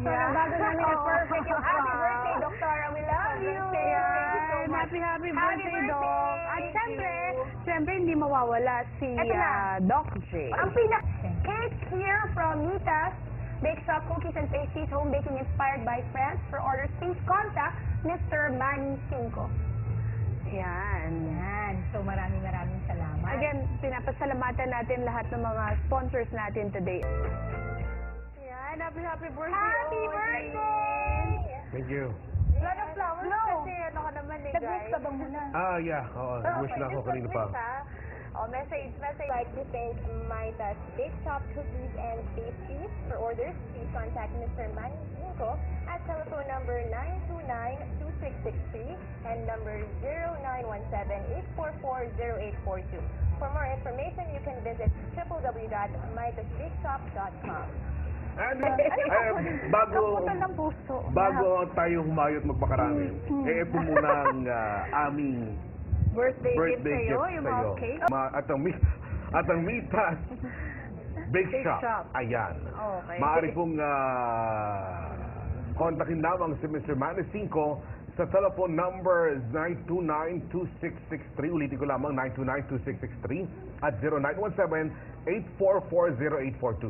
Sobrang bago namin na perfect yung happy birthday, Doktora. We love you. Thank you so much. Happy birthday, Doc. At syempre, hindi mawawala si Eto na. Doc J. Ang cake here from Nita's Bake Shop Cookies and Pastries, home baking inspired by friends. For orders, please contact Mr. Manny Cinco. Yan. So maraming salamat. Again, pinapasalamatan natin lahat ng mga sponsors natin today. Yan, happy birthday. Happy Audrey. birthday! Thank you. Wala ng flowers kasi ano ka naman eh, guys. Nag-wish ka ba muna? Yeah. Oo, wish na ako kanina pa. Message. I'd like to thank Mita's Bake Shop Cookies and Pastries. For orders, please contact Mr. Manny Cinco at telephone number 929-2663 and number 0917-844-0842. For more information, you can visit www.mitasbakeshop.com. And Kaputan ng puso. bago tayo humayot magpakarami, ito muna ang aming Birthday gift birthday sa'yo, gift yung mga sa'yo. cake. At ang Mita's Bake Shop. Ayan. Okay. Maaari pong kontakin lamang si Mr. Manny Cinco sa telephone number 929-2663. Ulitin ko lamang, 929-2663 at 0917-844-0842.